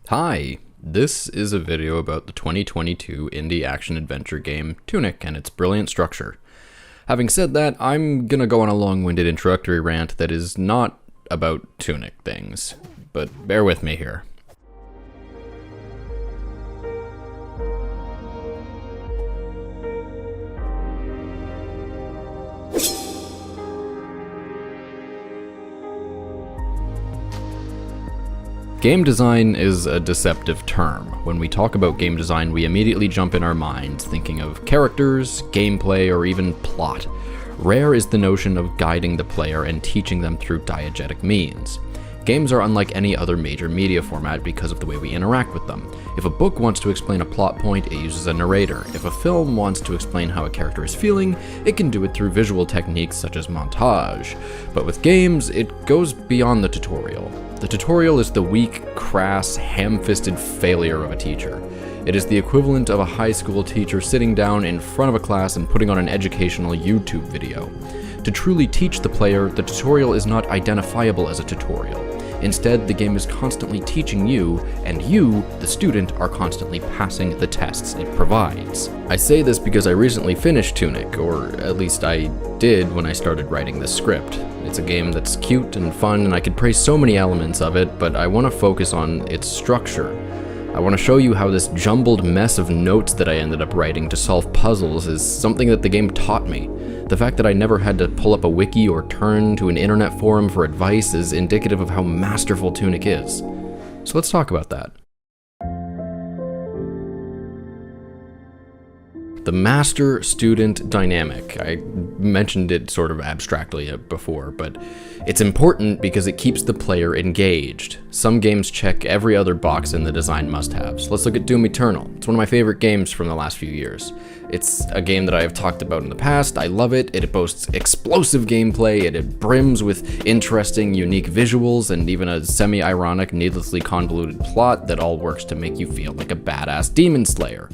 Hi, this is a video about the 2022 indie action-adventure game TUNIC and its brilliant structure. Having said that, I'm gonna go on a long-winded introductory rant that is not about TUNIC things, but bear with me here. Game design is a deceptive term. When we talk about game design, we immediately jump in our minds thinking of characters, gameplay, or even plot. Rare is the notion of guiding the player and teaching them through diegetic means. Games are unlike any other major media format because of the way we interact with them. If a book wants to explain a plot point, it uses a narrator. If a film wants to explain how a character is feeling, it can do it through visual techniques such as montage. But with games, it goes beyond the tutorial. The tutorial is the weak, crass, ham-fisted failure of a teacher. It is the equivalent of a high school teacher sitting down in front of a class and putting on an educational YouTube video. To truly teach the player, the tutorial is not identifiable as a tutorial. Instead, the game is constantly teaching you, and you, the student, are constantly passing the tests it provides. I say this because I recently finished TUNIC, or at least I did when I started writing this script. It's a game that's cute and fun, and I could praise so many elements of it, but I want to focus on its structure. I want to show you how this jumbled mess of notes that I ended up writing to solve puzzles is something that the game taught me. The fact that I never had to pull up a wiki or turn to an internet forum for advice is indicative of how masterful TUNIC is. So let's talk about that. The master-student dynamic. I mentioned it sort of abstractly before, but it's important because it keeps the player engaged. Some games check every other box in the design must-haves. Let's look at Doom Eternal. It's one of my favorite games from the last few years. It's a game that I have talked about in the past. I love it. It boasts explosive gameplay. It brims with interesting, unique visuals, and even a semi-ironic, needlessly convoluted plot that all works to make you feel like a badass demon slayer.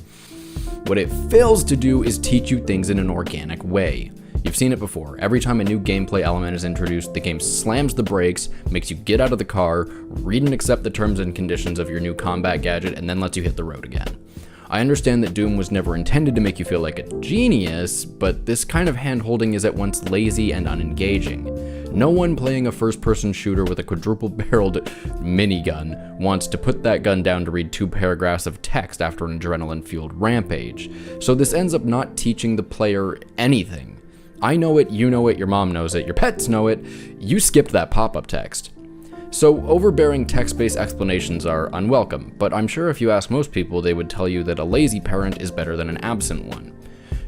What it fails to do is teach you things in an organic way. You've seen it before. Every time a new gameplay element is introduced, the game slams the brakes, makes you get out of the car, read and accept the terms and conditions of your new combat gadget, and then lets you hit the road again. I understand that Doom was never intended to make you feel like a genius, but this kind of hand-holding is at once lazy and unengaging. No one playing a first-person shooter with a quadruple-barreled minigun wants to put that gun down to read 2 paragraphs of text after an adrenaline-fueled rampage, so this ends up not teaching the player anything. I know it, you know it, your mom knows it, your pets know it, you skipped that pop-up text. So overbearing text-based explanations are unwelcome, but I'm sure if you ask most people, they would tell you that a lazy parent is better than an absent one.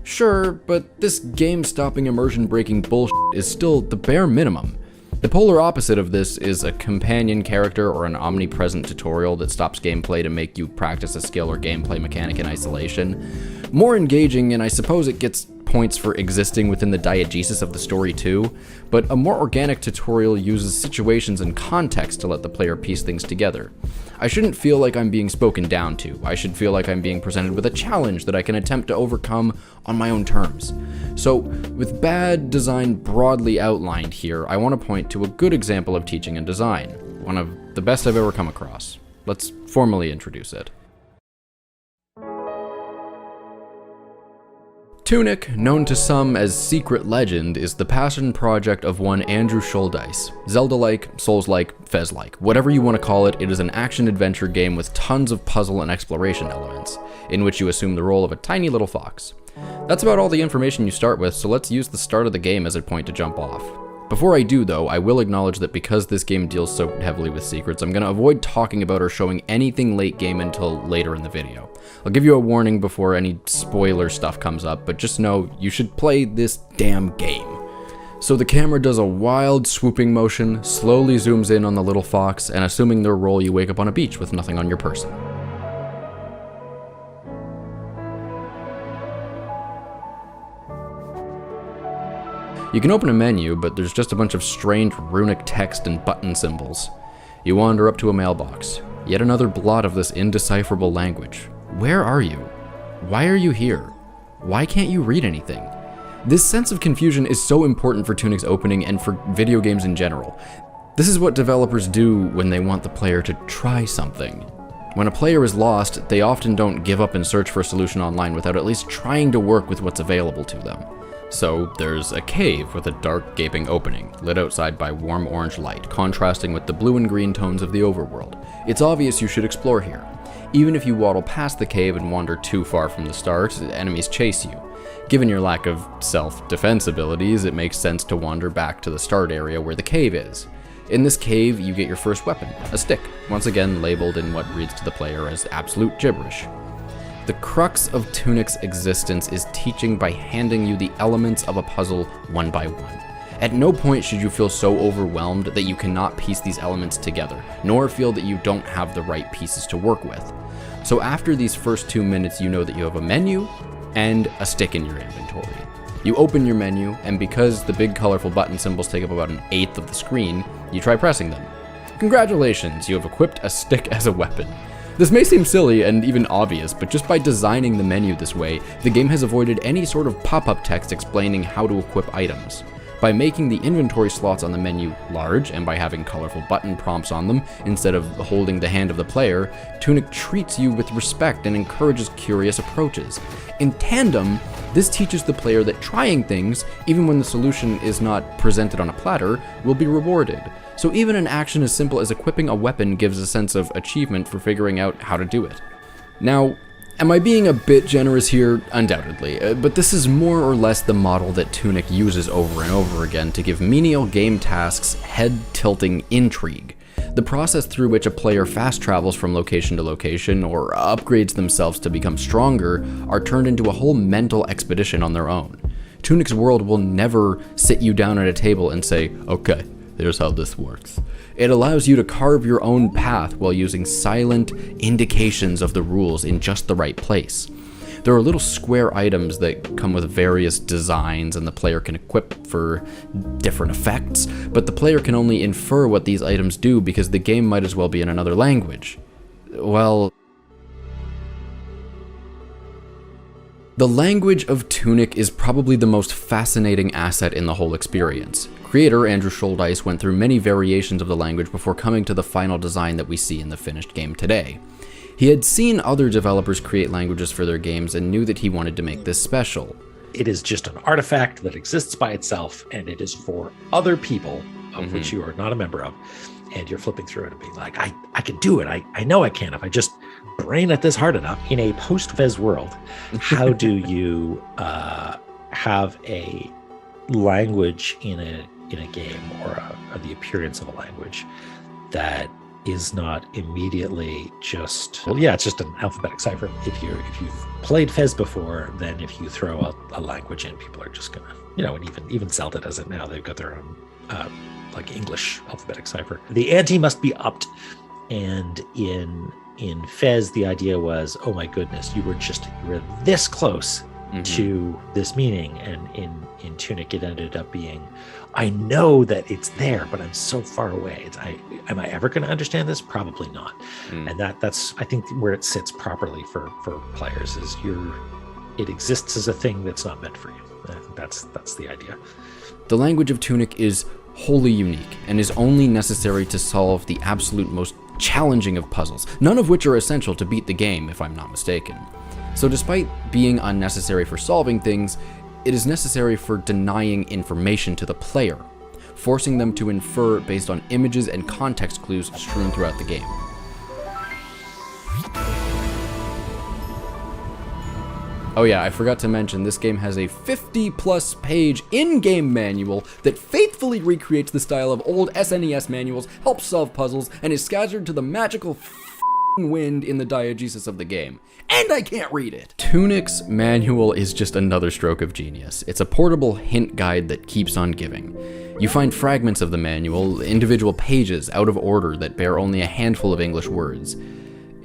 Sure, but this game-stopping, immersion-breaking bullshit is still the bare minimum. The polar opposite of this is a companion character or an omnipresent tutorial that stops gameplay to make you practice a skill or gameplay mechanic in isolation. More engaging, and I suppose it gets points for existing within the diegesis of the story too, but a more organic tutorial uses situations and context to let the player piece things together. I shouldn't feel like I'm being spoken down to. I should feel like I'm being presented with a challenge that I can attempt to overcome on my own terms. So, with bad design broadly outlined here, I want to point to a good example of teaching and design, one of the best I've ever come across. Let's formally introduce it. TUNIC, known to some as Secret Legend, is the passion project of one Andrew Shouldice. Zelda-like, Souls-like, Fez-like, whatever you want to call it, it is an action-adventure game with tons of puzzle and exploration elements, in which you assume the role of a tiny little fox. That's about all the information you start with, so let's use the start of the game as a point to jump off. Before I do though, I will acknowledge that because this game deals so heavily with secrets, I'm going to avoid talking about or showing anything late game until later in the video. I'll give you a warning before any spoiler stuff comes up, but just know you should play this damn game. So the camera does a wild swooping motion, slowly zooms in on the little fox, and assuming their role, you wake up on a beach with nothing on your person. You can open a menu, but there's just a bunch of strange runic text and button symbols. You wander up to a mailbox. Yet another blot of this indecipherable language. Where are you? Why are you here? Why can't you read anything? This sense of confusion is so important for TUNIC's opening and for video games in general. This is what developers do when they want the player to try something. When a player is lost, they often don't give up and search for a solution online without at least trying to work with what's available to them. So there's a cave with a dark, gaping opening, lit outside by warm orange light, contrasting with the blue and green tones of the overworld. It's obvious you should explore here. Even if you waddle past the cave and wander too far from the start, enemies chase you. Given your lack of self-defense abilities, it makes sense to wander back to the start area where the cave is. In this cave, you get your first weapon, a stick, once again labeled in what reads to the player as absolute gibberish. The crux of Tunic's existence is teaching by handing you the elements of a puzzle one by one. At no point should you feel so overwhelmed that you cannot piece these elements together, nor feel that you don't have the right pieces to work with. So after these first 2 minutes, you know that you have a menu and a stick in your inventory. You open your menu, and because the big colorful button symbols take up about 1/8 of the screen, you try pressing them. Congratulations, you have equipped a stick as a weapon. This may seem silly and even obvious, but just by designing the menu this way, the game has avoided any sort of pop-up text explaining how to equip items. By making the inventory slots on the menu large, and by having colorful button prompts on them instead of holding the hand of the player, Tunic treats you with respect and encourages curious approaches. In tandem, this teaches the player that trying things, even when the solution is not presented on a platter, will be rewarded. So even an action as simple as equipping a weapon gives a sense of achievement for figuring out how to do it. Now, am I being a bit generous here? Undoubtedly, but this is more or less the model that Tunic uses over and over again to give menial game tasks head-tilting intrigue. The process through which a player fast travels from location to location or upgrades themselves to become stronger are turned into a whole mental expedition on their own. Tunic's world will never sit you down at a table and say, okay, here's how this works. It allows you to carve your own path while using silent indications of the rules in just the right place. There are little square items that come with various designs and the player can equip for different effects, but the player can only infer what these items do because the game might as well be in another language. Well, the language of Tunic is probably the most fascinating asset in the whole experience. Creator Andrew Shouldice went through many variations of the language before coming to the final design that we see in the finished game today. He had seen other developers create languages for their games and knew that he wanted to make this special. It is just an artifact that exists by itself, and it is for other people, of which you are not a member of. And you're flipping through it and being like, I can do it. I know I can if I just brain at this hard enough. In a post-Fez world, how do you have a language in a game or the appearance of a language that is not immediately just, well, yeah, it's just an alphabetic cipher. If you've played Fez before, then if you throw a language in, people are just gonna, and even Zelda does it now. They've got their own like English alphabetic cipher. The ante must be upped, and in Fez, the idea was, oh my goodness, you were this close to this meaning, and in Tunic it ended up being, I know that it's there, but I'm so far away. Am I ever going to understand this? Probably not. And that's I think where it sits properly for players is it exists as a thing that's not meant for you. I think that's the idea. The language of Tunic is wholly unique and is only necessary to solve the absolute most challenging of puzzles, none of which are essential to beat the game, if I'm not mistaken. So despite being unnecessary for solving things, it is necessary for denying information to the player, forcing them to infer based on images and context clues strewn throughout the game. Oh yeah, I forgot to mention, this game has a 50-plus page in-game manual that faithfully recreates the style of old SNES manuals, helps solve puzzles, and is scattered to the magical wind in the diegesis of the game. And I can't read it! Tunic's manual is just another stroke of genius. It's a portable hint guide that keeps on giving. You find fragments of the manual, individual pages out of order that bear only a handful of English words.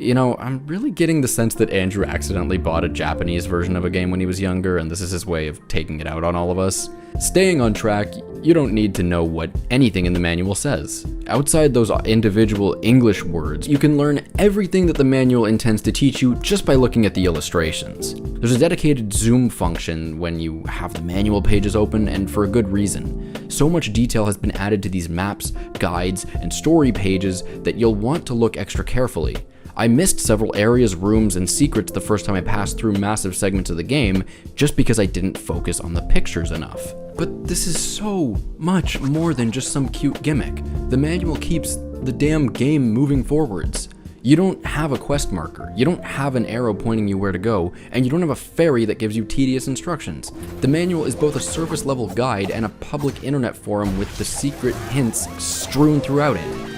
I'm really getting the sense that Andrew accidentally bought a Japanese version of a game when he was younger, and this is his way of taking it out on all of us. Staying on track, you don't need to know what anything in the manual says. Outside those individual English words, you can learn everything that the manual intends to teach you just by looking at the illustrations. There's a dedicated zoom function when you have the manual pages open, and for a good reason. So much detail has been added to these maps, guides, and story pages that you'll want to look extra carefully. I missed several areas, rooms, and secrets the first time I passed through massive segments of the game just because I didn't focus on the pictures enough. But this is so much more than just some cute gimmick. The manual keeps the damn game moving forwards. You don't have a quest marker, you don't have an arrow pointing you where to go, and you don't have a fairy that gives you tedious instructions. The manual is both a surface level guide and a public internet forum with the secret hints strewn throughout it.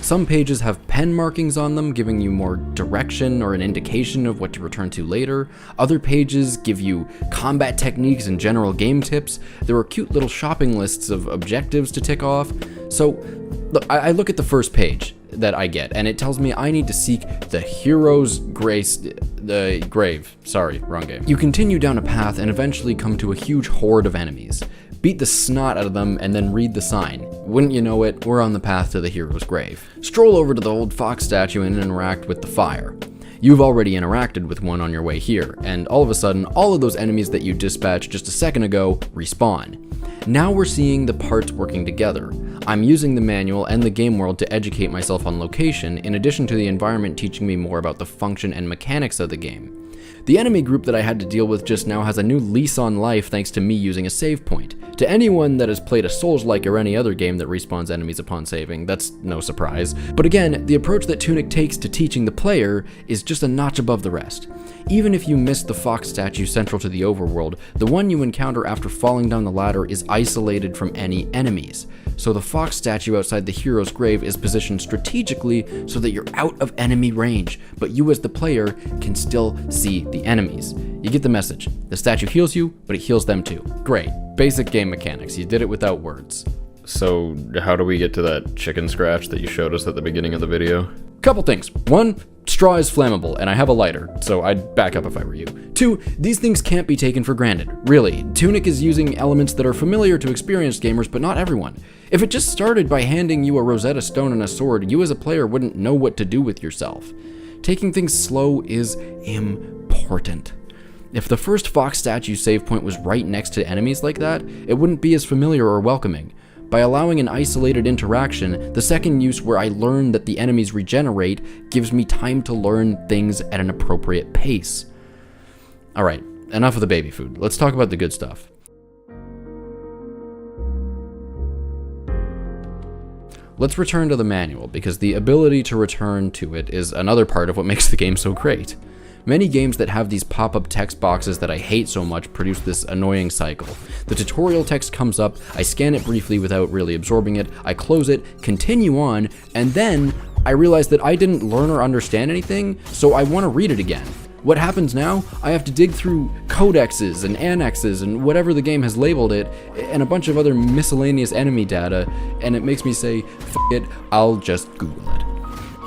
Some pages have pen markings on them, giving you more direction or an indication of what to return to later. Other pages give you combat techniques and general game tips. There are cute little shopping lists of objectives to tick off. So, look, I look at the first page that I get, and it tells me I need to seek the hero's grave. Sorry, wrong game. You continue down a path and eventually come to a huge horde of enemies. Beat the snot out of them, and then read the sign. Wouldn't you know it, we're on the path to the hero's grave. Stroll over to the old fox statue and interact with the fire. You've already interacted with one on your way here, and all of a sudden, all of those enemies that you dispatched just a second ago respawn. Now we're seeing the parts working together. I'm using the manual and the game world to educate myself on location, in addition to the environment teaching me more about the function and mechanics of the game. The enemy group that I had to deal with just now has a new lease on life thanks to me using a save point. To anyone that has played a Souls-like or any other game that respawns enemies upon saving, that's no surprise. But again, the approach that Tunic takes to teaching the player is just a notch above the rest. Even if you miss the fox statue central to the overworld, the one you encounter after falling down the ladder is isolated from any enemies. So the fox statue outside the hero's grave is positioned strategically so that you're out of enemy range, but you as the player can still see the enemies. You get the message. The statue heals you, but it heals them too. Great. Basic game mechanics. You did it without words. So how do we get to that chicken scratch that you showed us at the beginning of the video? Couple things. One, straw is flammable, and I have a lighter, so I'd back up if I were you. Two, these things can't be taken for granted. Really, Tunic is using elements that are familiar to experienced gamers, but not everyone. If it just started by handing you a Rosetta Stone and a sword, you as a player wouldn't know what to do with yourself. Taking things slow is important. If the first fox statue save point was right next to enemies like that, it wouldn't be as familiar or welcoming. By allowing an isolated interaction, the second use where I learn that the enemies regenerate gives me time to learn things at an appropriate pace. Alright, enough of the baby food. Let's talk about the good stuff. Let's return to the manual, because the ability to return to it is another part of what makes the game so great. Many games that have these pop-up text boxes that I hate so much produce this annoying cycle. The tutorial text comes up, I scan it briefly without really absorbing it, I close it, continue on, and then I realize that I didn't learn or understand anything, so I want to read it again. What happens now? I have to dig through codexes and annexes and whatever the game has labeled it, and a bunch of other miscellaneous enemy data, and it makes me say, F it, I'll just Google it.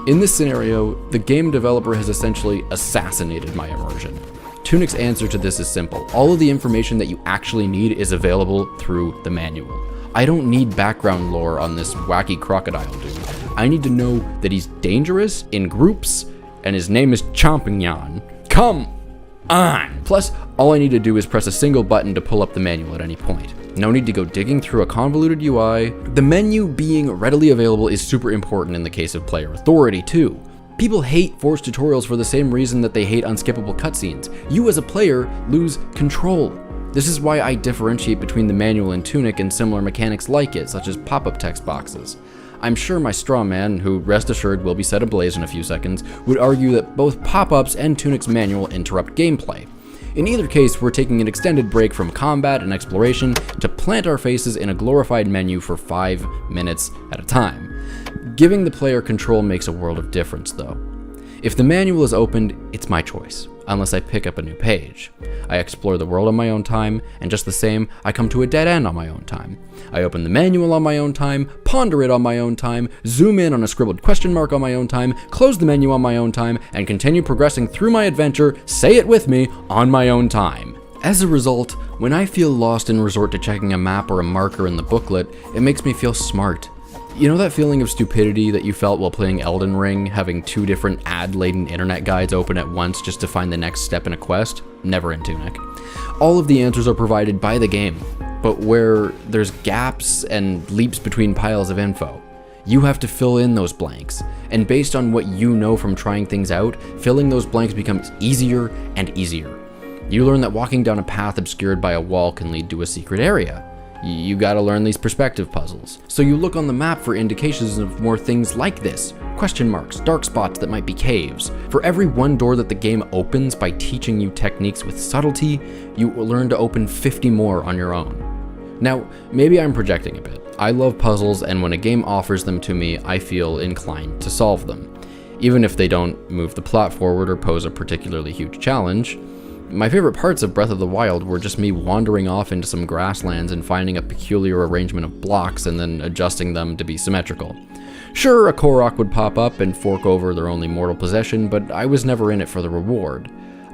In this scenario, the game developer has essentially assassinated my immersion. Tunic's answer to this is simple. All of the information that you actually need is available through the manual. I don't need background lore on this wacky crocodile dude. I need to know that he's dangerous, in groups, and his name is Champignon. Come on! Plus, all I need to do is press a single button to pull up the manual at any point. No need to go digging through a convoluted UI. The menu being readily available is super important in the case of player authority too. People hate forced tutorials for the same reason that they hate unskippable cutscenes. You as a player lose control. This is why I differentiate between the manual and Tunic and similar mechanics like it, such as pop-up text boxes. I'm sure my straw man, who rest assured will be set ablaze in a few seconds, would argue that both pop-ups and Tunic's manual interrupt gameplay. In either case, we're taking an extended break from combat and exploration to plant our faces in a glorified menu for 5 minutes at a time. Giving the player control makes a world of difference though. If the manual is opened, it's my choice, unless I pick up a new page. I explore the world on my own time, and just the same, I come to a dead end on my own time. I open the manual on my own time, ponder it on my own time, zoom in on a scribbled question mark on my own time, close the menu on my own time, and continue progressing through my adventure, say it with me, on my own time. As a result, when I feel lost and resort to checking a map or a marker in the booklet, it makes me feel smart. You know that feeling of stupidity that you felt while playing Elden Ring, having 2 different ad-laden internet guides open at once just to find the next step in a quest? Never in Tunic. All of the answers are provided by the game, but where there's gaps and leaps between piles of info. You have to fill in those blanks, and based on what you know from trying things out, filling those blanks becomes easier and easier. You learn that walking down a path obscured by a wall can lead to a secret area. You gotta learn these perspective puzzles. So you look on the map for indications of more things like this. Question marks, dark spots that might be caves. For every one door that the game opens by teaching you techniques with subtlety, you will learn to open 50 more on your own. Now, maybe I'm projecting a bit. I love puzzles, and when a game offers them to me, I feel inclined to solve them. Even if they don't move the plot forward or pose a particularly huge challenge. My favorite parts of Breath of the Wild were just me wandering off into some grasslands and finding a peculiar arrangement of blocks and then adjusting them to be symmetrical. Sure, a Korok would pop up and fork over their only mortal possession, but I was never in it for the reward.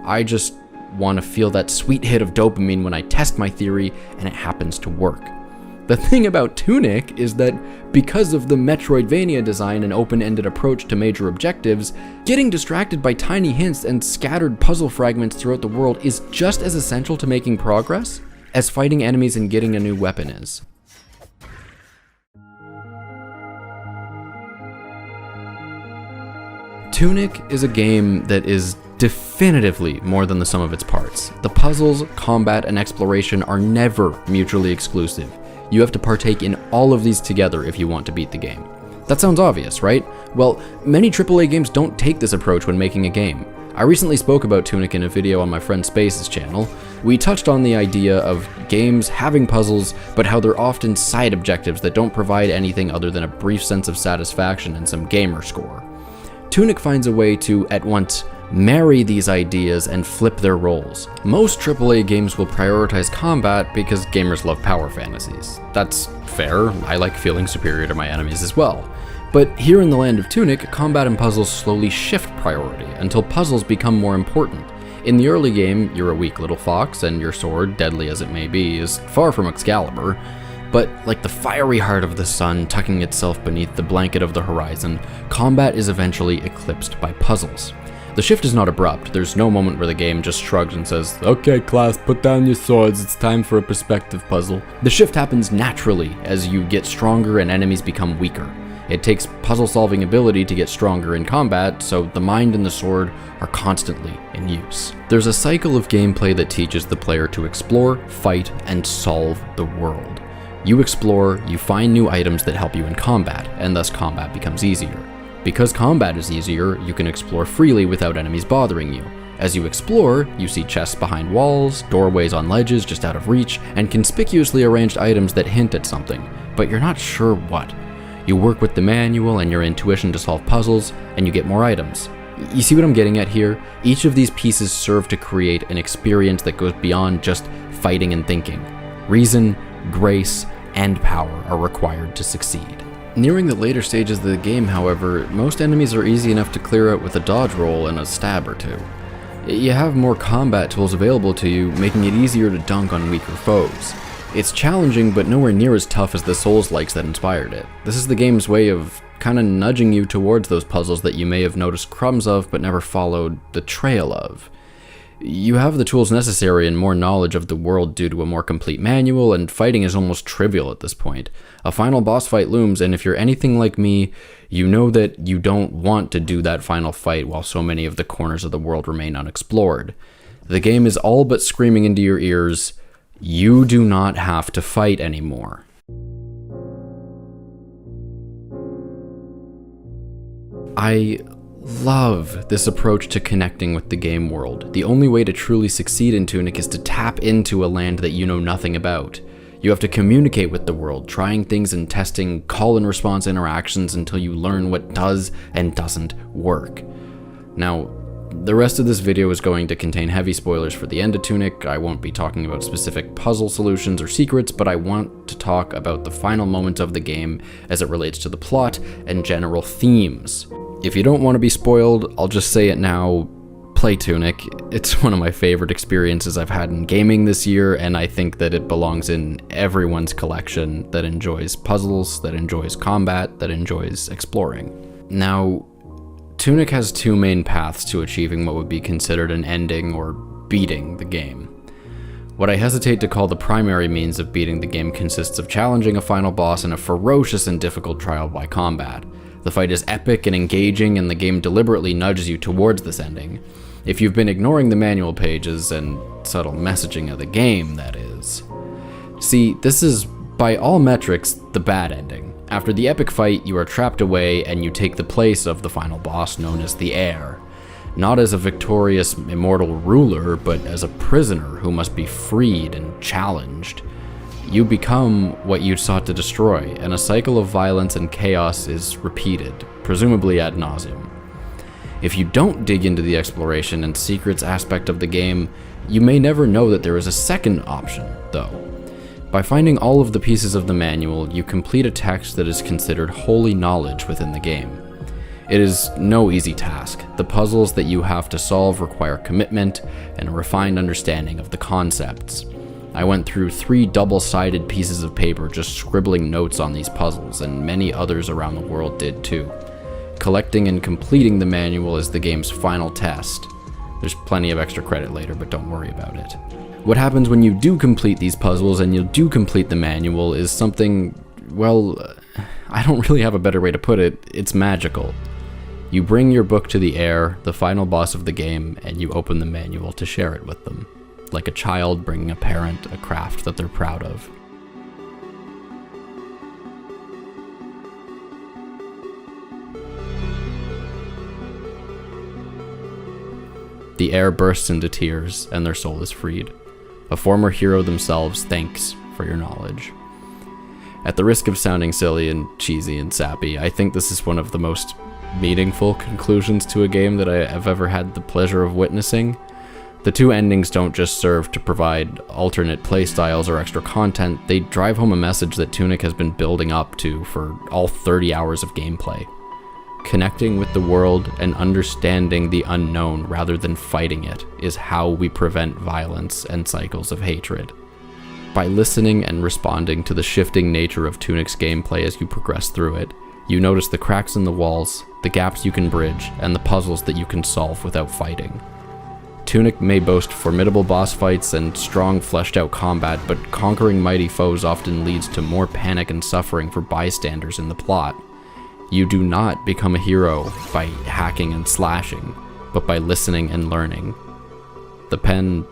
I just want to feel that sweet hit of dopamine when I test my theory and it happens to work. The thing about Tunic is that because of the Metroidvania design and open-ended approach to major objectives, getting distracted by tiny hints and scattered puzzle fragments throughout the world is just as essential to making progress as fighting enemies and getting a new weapon is. Tunic is a game that is definitively more than the sum of its parts. The puzzles, combat, and exploration are never mutually exclusive. You have to partake in all of these together if you want to beat the game. That sounds obvious, right? Well, many AAA games don't take this approach when making a game. I recently spoke about Tunic in a video on my friend Space's channel. We touched on the idea of games having puzzles, but how they're often side objectives that don't provide anything other than a brief sense of satisfaction and some gamer score. Tunic finds a way to, at once, marry these ideas and flip their roles. Most AAA games will prioritize combat because gamers love power fantasies. That's fair, I like feeling superior to my enemies as well. But here in the land of Tunic, combat and puzzles slowly shift priority until puzzles become more important. In the early game, you're a weak little fox, and your sword, deadly as it may be, is far from Excalibur. But like the fiery heart of the sun tucking itself beneath the blanket of the horizon, combat is eventually eclipsed by puzzles. The shift is not abrupt. There's no moment where the game just shrugs and says, "Okay class, put down your swords, it's time for a perspective puzzle." The shift happens naturally as you get stronger and enemies become weaker. It takes puzzle-solving ability to get stronger in combat, so the mind and the sword are constantly in use. There's a cycle of gameplay that teaches the player to explore, fight, and solve the world. You explore, you find new items that help you in combat, and thus combat becomes easier. Because combat is easier, you can explore freely without enemies bothering you. As you explore, you see chests behind walls, doorways on ledges just out of reach, and conspicuously arranged items that hint at something, but you're not sure what. You work with the manual and your intuition to solve puzzles, and you get more items. You see what I'm getting at here? Each of these pieces serve to create an experience that goes beyond just fighting and thinking. Reason, grace, and power are required to succeed. Nearing the later stages of the game, however, most enemies are easy enough to clear out with a dodge roll and a stab or two. You have more combat tools available to you, making it easier to dunk on weaker foes. It's challenging, but nowhere near as tough as the Souls-likes that inspired it. This is the game's way of kinda nudging you towards those puzzles that you may have noticed crumbs of but never followed the trail of. You have the tools necessary and more knowledge of the world due to a more complete manual, and fighting is almost trivial at this point. A final boss fight looms, and if you're anything like me, you know that you don't want to do that final fight while so many of the corners of the world remain unexplored. The game is all but screaming into your ears, you do not have to fight anymore. I love this approach to connecting with the game world. The only way to truly succeed in Tunic is to tap into a land that you know nothing about. You have to communicate with the world, trying things and testing call and response interactions until you learn what does and doesn't work. Now, the rest of this video is going to contain heavy spoilers for the end of Tunic. I won't be talking about specific puzzle solutions or secrets, but I want to talk about the final moments of the game as it relates to the plot and general themes. If you don't want to be spoiled, I'll just say it now, play Tunic. It's one of my favorite experiences I've had in gaming this year, and I think that it belongs in everyone's collection that enjoys puzzles, that enjoys combat, that enjoys exploring. Now, Tunic has two main paths to achieving what would be considered an ending or beating the game. What I hesitate to call the primary means of beating the game consists of challenging a final boss in a ferocious and difficult trial by combat. The fight is epic and engaging, and the game deliberately nudges you towards this ending. If you've been ignoring the manual pages and subtle messaging of the game, that is. See, this is, by all metrics, the bad ending. After the epic fight, you are trapped away and you take the place of the final boss known as the Heir. Not as a victorious, immortal ruler, but as a prisoner who must be freed and challenged. You become what you sought to destroy, and a cycle of violence and chaos is repeated, presumably ad nauseum. If you don't dig into the exploration and secrets aspect of the game, you may never know that there is a second option, though. By finding all of the pieces of the manual, you complete a text that is considered holy knowledge within the game. It is no easy task. The puzzles that you have to solve require commitment and a refined understanding of the concepts. I went through 3 double-sided pieces of paper just scribbling notes on these puzzles, and many others around the world did too. Collecting and completing the manual is the game's final test. There's plenty of extra credit later, but don't worry about it. What happens when you do complete these puzzles and you do complete the manual is something, well, I don't really have a better way to put it. It's magical. You bring your book to the Heir, the final boss of the game, and you open the manual to share it with them, like a child bringing a parent a craft that they're proud of. The Heir bursts into tears, and their soul is freed. A former hero themselves thanks for your knowledge. At the risk of sounding silly and cheesy and sappy, I think this is one of the most meaningful conclusions to a game that I have ever had the pleasure of witnessing. The 2 endings don't just serve to provide alternate playstyles or extra content, they drive home a message that Tunic has been building up to for all 30 hours of gameplay. Connecting with the world and understanding the unknown rather than fighting it is how we prevent violence and cycles of hatred. By listening and responding to the shifting nature of Tunic's gameplay as you progress through it, you notice the cracks in the walls, the gaps you can bridge, and the puzzles that you can solve without fighting. Tunic may boast formidable boss fights and strong fleshed out combat, but conquering mighty foes often leads to more panic and suffering for bystanders in the plot. You do not become a hero by hacking and slashing, but by listening and learning. The pen,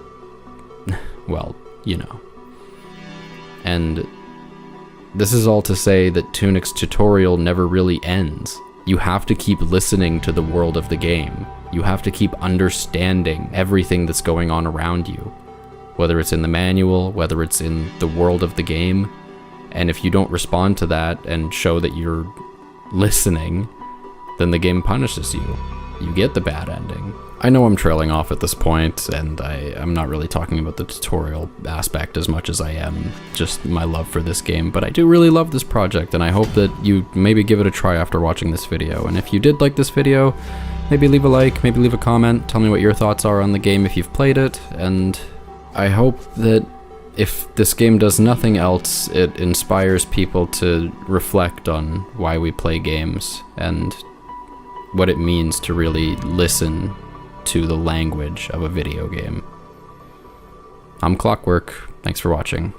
well, you know. And this is all to say that Tunic's tutorial never really ends. You have to keep listening to the world of the game. You have to keep understanding everything that's going on around you, whether it's in the manual, whether it's in the world of the game. And if you don't respond to that and show that you're listening, then the game punishes you. You get the bad ending. I know I'm trailing off at this point, and I'm not really talking about the tutorial aspect as much as I am just my love for this game, but I do really love this project, and I hope that you maybe give it a try after watching this video. And if you did like this video, maybe leave a like, maybe leave a comment, tell me what your thoughts are on the game if you've played it, and I hope that if this game does nothing else, it inspires people to reflect on why we play games and what it means to really listen to the language of a video game. I'm Clockwork. Thanks for watching.